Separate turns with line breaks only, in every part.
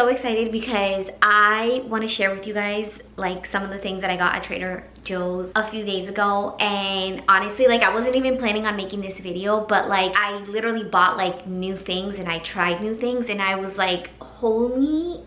so excited because I want to share with you guys like some of the things that I got at Trader Joe's a few days ago. And honestly, like I wasn't even planning on making this video, but like I literally bought like new things and I tried new things and I was like, holy,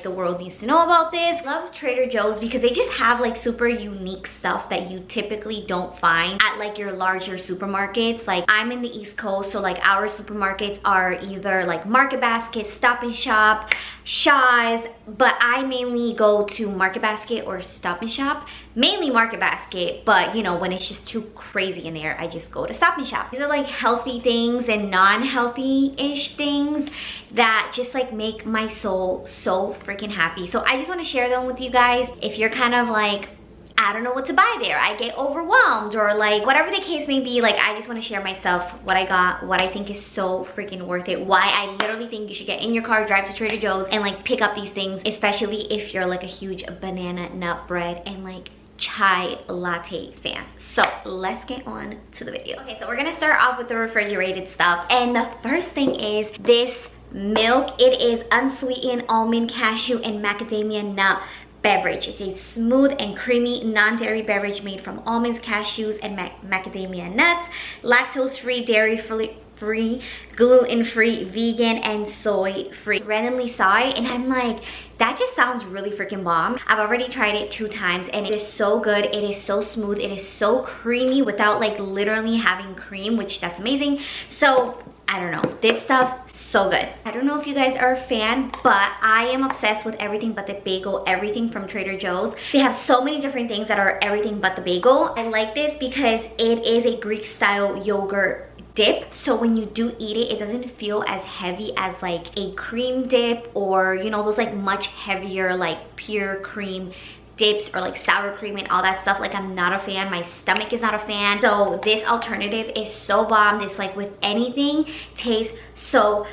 the world needs to know about this. I love Trader Joe's because they just have like super unique stuff that you typically don't find at like your larger supermarkets. Like I'm in the East Coast, so like our supermarkets are either like Market Basket, Stop and Shop, Shaw's, but I mainly go to Market Basket or Stop and Shop. Mainly Market Basket, but you know, when it's just too crazy in there, I just go to Stop and Shop. These are like healthy things and non-healthy-ish things that just like make my soul so freaking happy. So I just want to share them with you guys. If you're kind of like, I don't know what to buy there, I get overwhelmed, or like whatever the case may be, like I just want to share myself what I got, what I think is so freaking worth it, why I literally think you should get in your car, drive to Trader Joe's and like pick up these things, especially if you're like a huge banana nut bread and like chai latte fans. So let's get on to the video. Okay, so we're gonna start off with the refrigerated stuff, and the first thing is this milk. It is unsweetened almond, cashew and macadamia nut beverage. It's a smooth and creamy non-dairy beverage made from almonds, cashews and macadamia nuts, lactose-free, dairy-free, gluten-free, vegan and soy-free. Randomly saw it and I'm like, that just sounds really freaking bomb. I've already tried it 2 times and it is so good. It is so smooth. It is so creamy without like literally having cream, which that's amazing. So I don't know, this stuff, so good. I don't know if you guys are a fan, but I am obsessed with everything but the bagel, everything from Trader Joe's. They have so many different things that are everything but the bagel. I like this because it is a Greek style yogurt dip, so when you do eat it, it doesn't feel as heavy as like a cream dip, or you know, those like much heavier like pure cream dips or like sour cream and all that stuff. Like I'm not a fan, my stomach is not a fan. So this alternative is so bomb. This like with anything tastes so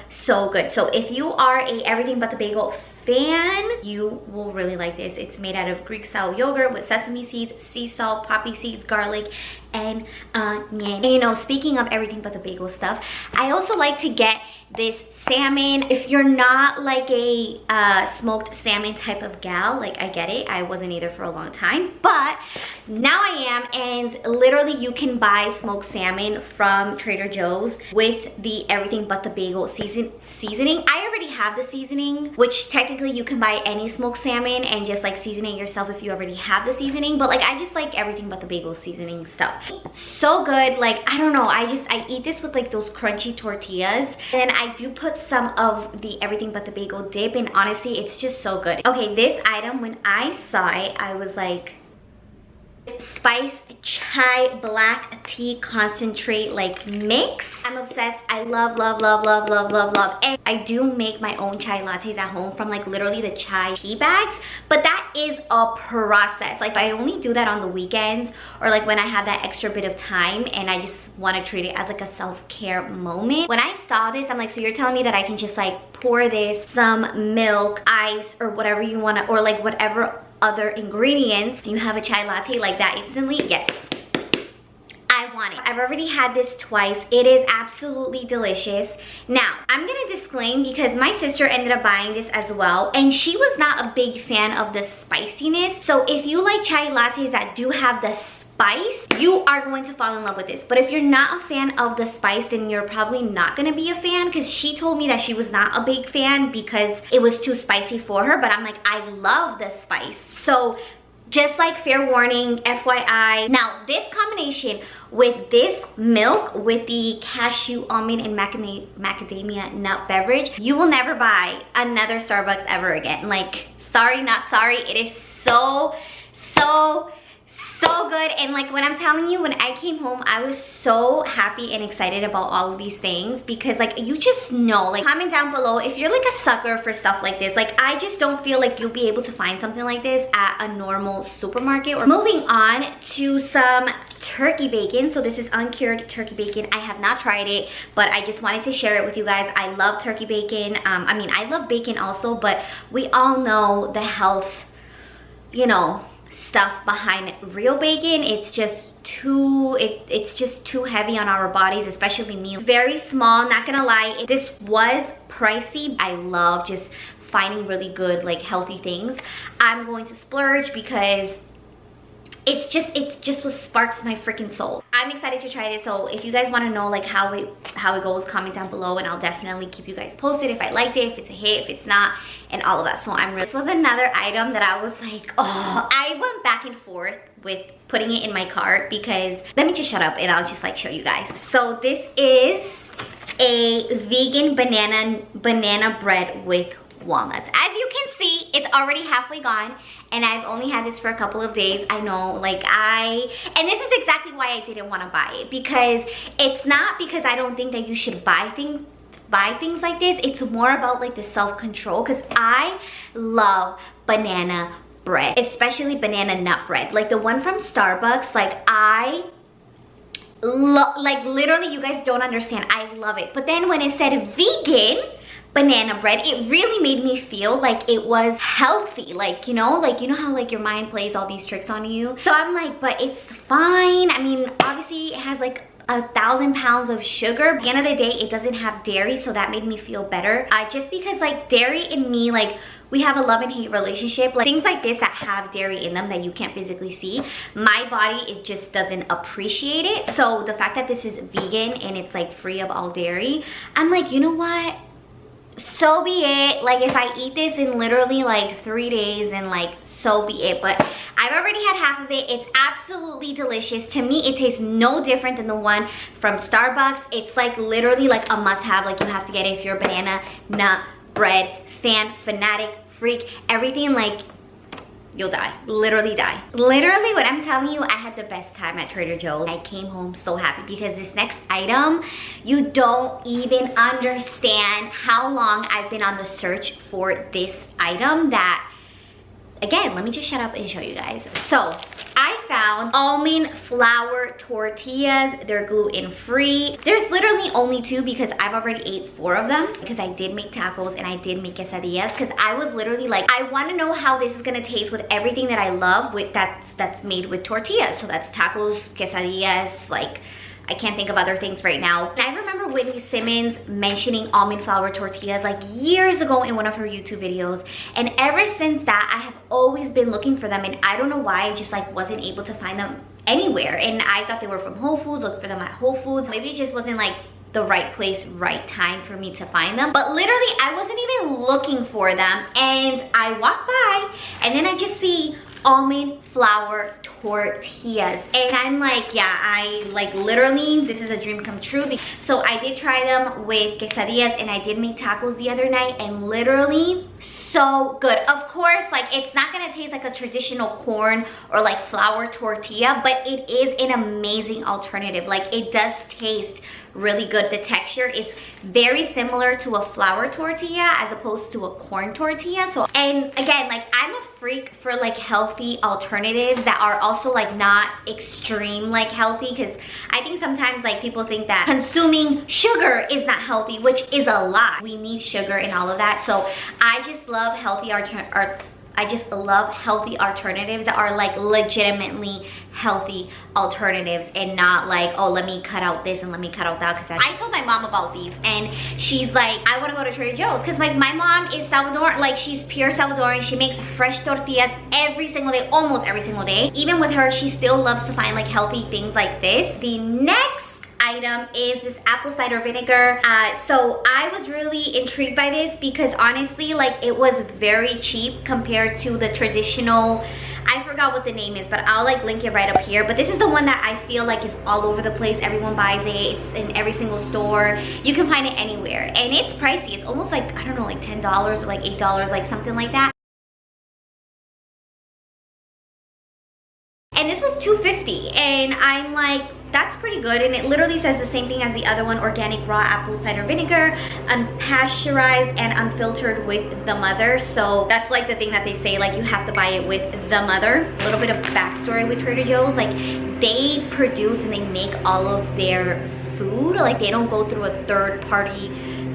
good. So if you are a everything but the bagel fan, you will really like this. It's made out of Greek style yogurt with sesame seeds, sea salt, poppy seeds, garlic and onion. And you know, speaking of everything but the bagel stuff, I also like to get this salmon. If you're not like a smoked salmon type of gal, like I get it, I wasn't either for a long time, but now I am. And literally you can buy smoked salmon from Trader Joe's with the everything but the bagel seasoning. I already have the seasoning, which technically you can buy any smoked salmon and just like season it yourself if you already have the seasoning, but like I just like everything but the bagel seasoning stuff. So good. Like I don't know, I eat this with like those crunchy tortillas, and I do put some of the everything but the bagel dip, and honestly it's just so good. Okay, this item, when I saw it, I was like, spice chai black tea concentrate like mix. I'm obsessed. I love and I do make my own chai lattes at home from like literally the chai tea bags, but that is a process. Like I only do that on the weekends or like when I have that extra bit of time and I just want to treat it as like a self-care moment. When I saw this, I'm like, so you're telling me that I can just like pour this, some milk, ice or whatever you want to, or like whatever other ingredients, you have a chai latte like that instantly? Yes, I want it. I've already had this twice. It is absolutely delicious. Now I'm gonna disclaim because my sister ended up buying this as well and she was not a big fan of the spiciness. So if you like chai lattes that do have the spice, you are going to fall in love with this. But if you're not a fan of the spice, then you're probably not gonna be a fan, because she told me that she was not a big fan because it was too spicy for her. But I'm like, I love the spice. So just like fair warning, FYI. Now this combination with this milk, with the cashew, almond and macadamia nut beverage, you will never buy another Starbucks ever again. Like, sorry, not sorry. It is so good. And like when I'm telling you, when I came home, I was so happy and excited about all of these things, because like you just know, like comment down below if you're like a sucker for stuff like this. Like I just don't feel like you'll be able to find something like this at a normal supermarket. Or moving on to some turkey bacon. So this is uncured turkey bacon. I have not tried it, but I just wanted to share it with you guys. I love turkey bacon. I mean, I love bacon also, but we all know the health, you know, stuff behind real bacon. It's just too heavy on our bodies, especially me. It's very small, not gonna lie. This was pricey. I love just finding really good like healthy things, I'm going to splurge because it's just what sparks my freaking soul. I'm excited to try this, so if you guys want to know like how it goes, comment down below and I'll definitely keep you guys posted if I liked it, if it's a hit, if it's not, and all of that. So this was another item that I was like, oh, I went back and forth with putting it in my cart because, let me just shut up and I'll just like show you guys. So this is a vegan banana bread with walnuts. As you can see, it's already halfway gone and I've only had this for a couple of days. I know, like and this is exactly why I didn't want to buy it, because it's not because I don't think that you should buy things like this. It's more about like the self-control, because I love banana bread, especially banana nut bread, like the one from Starbucks. Like like literally, you guys don't understand, I love it. But then when it said vegan banana bread, it really made me feel like it was healthy, like you know how like your mind plays all these tricks on you. So I'm like, but it's fine. I mean, obviously it has like 1,000 pounds of sugar. At the end of the day, it doesn't have dairy, so that made me feel better. Just because like dairy and me, like we have a love and hate relationship. Like things like this that have dairy in them that you can't physically see, my body, it just doesn't appreciate it. So the fact that this is vegan and it's like free of all dairy, I'm like, you know what? So be it. Like if I eat this in literally like 3 days, then like so be it. But I've already had half of it. It's absolutely delicious. To me, it tastes no different than the one from Starbucks. It's like literally like a must-have. Like you have to get it if you're a banana nut bread fan, fanatic, freak, everything. Like you'll die, literally die. Literally, what I'm telling you, I had the best time at Trader Joe's. I came home so happy because this next item, you don't even understand how long I've been on the search for this item. That, again, let me just shut up and show you guys. So I found almond flour tortillas. They're gluten-free. There's literally only 2 because I've already ate 4 of them, because I did make tacos and I did make quesadillas, because I was literally like, I want to know how this is gonna taste with everything that I love with that's made with tortillas. So that's tacos, quesadillas, like I can't think of other things right now. And I remember Whitney Simmons mentioning almond flour tortillas like years ago in one of her YouTube videos. And ever since that, I have always been looking for them. And I don't know why, I just like wasn't able to find them anywhere. And I thought they were from Whole Foods, looked for them at Whole Foods. Maybe it just wasn't like the right place, right time for me to find them. But literally, I wasn't even looking for them. And I walked by and then I just see almond flour tortillas and I'm like, yeah, I like literally, this is a dream come true. So I did try them with quesadillas and I did make tacos the other night, and literally so good. Of course, like it's not gonna taste like a traditional corn or like flour tortilla, but it is an amazing alternative. Like it does taste really good. The texture is very similar to a flour tortilla as opposed to a corn tortilla. So, and again, like I'm a freak for like healthy alternatives that are also like not extreme like healthy, because I think sometimes like people think that consuming sugar is not healthy, which is a lie. We need sugar and all of that. So I just love healthy alternatives that are like legitimately healthy alternatives, and not like, oh, let me cut out this and let me cut out that. Because I told my mom about these and she's like, I want to go to Trader Joe's, because like my mom is Salvadoran, like she's pure Salvadoran. She makes fresh tortillas every single day, almost every single day. Even with her, she still loves to find like healthy things like this. The next item is this apple cider vinegar. So I was really intrigued by this because honestly, like it was very cheap compared to the traditional, I forgot what the name is, but I'll like link it right up here. But this is the one that I feel like is all over the place. Everyone buys it. It's in every single store. You can find it anywhere. And it's pricey. It's almost like, I don't know, like $10 or like $8, like something like that. And this was $2.50, and I'm like, that's pretty good. And it literally says the same thing as the other one: organic raw apple cider vinegar, unpasteurized and unfiltered with the mother. So that's like the thing that they say, like you have to buy it with the mother. A little bit of backstory with Trader Joe's, like they produce and they make all of their food. Like they don't go through a third party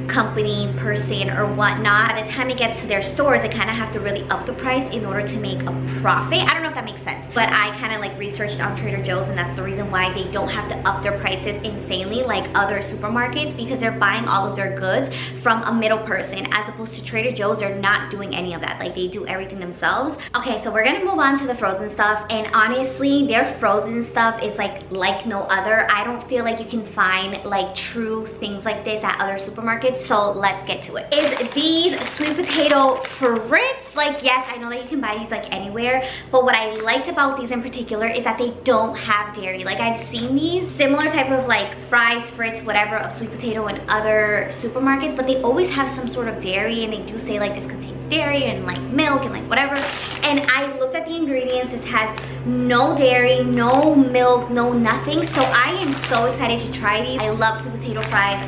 company person or whatnot, by the time it gets to their stores, they kind of have to really up the price in order to make a profit. I don't know if that makes sense, but I kind of like researched on Trader Joe's, and that's the reason why they don't have to up their prices insanely like other supermarkets, because they're buying all of their goods from a middle person, as opposed to Trader Joe's. They're not doing any of that. Like, they do everything themselves. Okay, so we're gonna move on to the frozen stuff, and honestly, their frozen stuff is like no other. I don't feel like you can find like true things like this at other supermarkets, so let's get to it. Is these sweet potato Frits. Like, yes, I know that you can buy these like anywhere, but what I liked about these in particular is that they don't have dairy. Like, I've seen these similar type of like fries, Frits, whatever, of sweet potato in other supermarkets, but they always have some sort of dairy, and they do say like this contains dairy and like milk and like whatever. And I looked at the ingredients. It has no dairy, no milk, no nothing. So I am so excited to try these. I love sweet potato fries.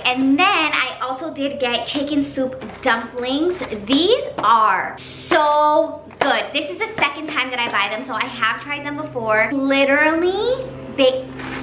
And then I also did get chicken soup dumplings. These are so good. This is the second time that I buy them, so I have tried them before. Literally,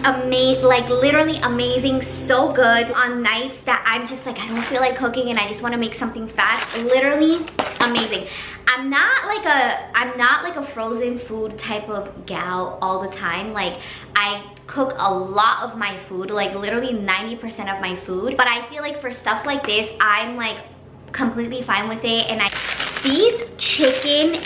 literally amazing, so good on nights that I'm just like, I don't feel like cooking and I just want to make something fast. Literally amazing. I'm not like a frozen food type of gal all the time. Like, I cook a lot of my food, like literally 90% of my food, but I feel like for stuff like this, I'm like completely fine with it. And these chicken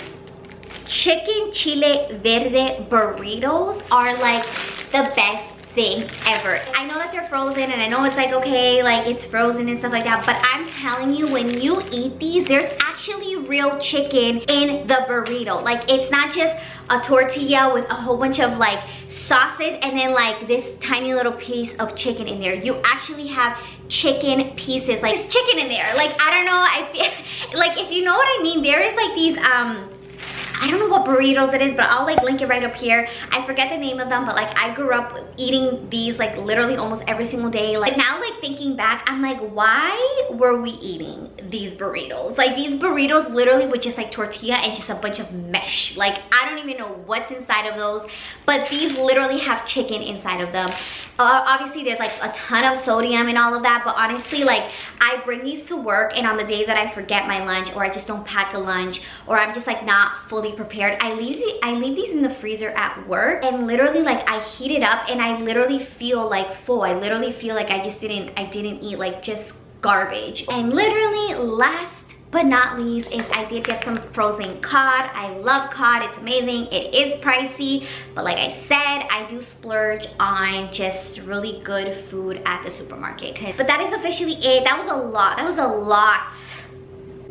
Chile Verde burritos are like the best thing ever. I know that they're frozen, and I know it's like, okay, like it's frozen and stuff like that, but I'm telling you, when you eat these, there's actually real chicken in the burrito. Like, it's not just a tortilla with a whole bunch of like sauces and then like this tiny little piece of chicken in there. You actually have chicken pieces, like there's chicken in there. Like, I don't know, I feel like, if you know what I mean, there is like these I don't know what burritos it is, but I'll like link it right up here. I forget the name of them, but like I grew up eating these like literally almost every single day. Like, now, like thinking back, I'm like, why were we eating these burritos? Like, these burritos literally with just like tortilla and just a bunch of mesh. Like, I don't even know what's inside of those, but these literally have chicken inside of them. Obviously there's like a ton of sodium and all of that, but honestly, like, I bring these to work, and on the days that I forget my lunch, or I just don't pack a lunch, or I'm just like not fully prepared, I leave these in the freezer at work, and literally like I heat it up and I literally feel like full. I literally feel like I didn't eat like just garbage. And literally, last but not least, is I did get some frozen cod. I love cod, it's amazing. It is pricey, but like I said, I do splurge on just really good food at the supermarket. But that is officially it. That was a lot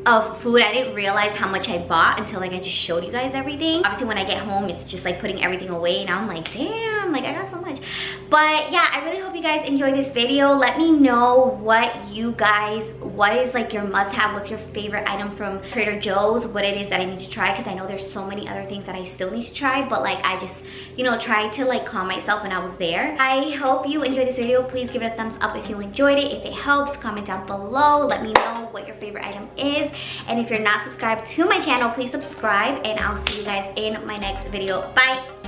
of food. I didn't realize how much I bought until like I just showed you guys everything. Obviously when I get home, it's just like putting everything away. Now I'm like, damn, like I got so much. But yeah, I really hope you guys enjoyed this video. Let me know what is like your must-have, what's your favorite item from Trader Joe's, what it is that I need to try, because I know there's so many other things that I still need to try, but like I just, you know, tried to like calm myself when I was there. I hope you enjoyed this video. Please give it a thumbs up if you enjoyed it. If it helped, comment down below. Let me know what your favorite item is. And if you're not subscribed to my channel, please subscribe, and I'll see you guys in my next video. Bye.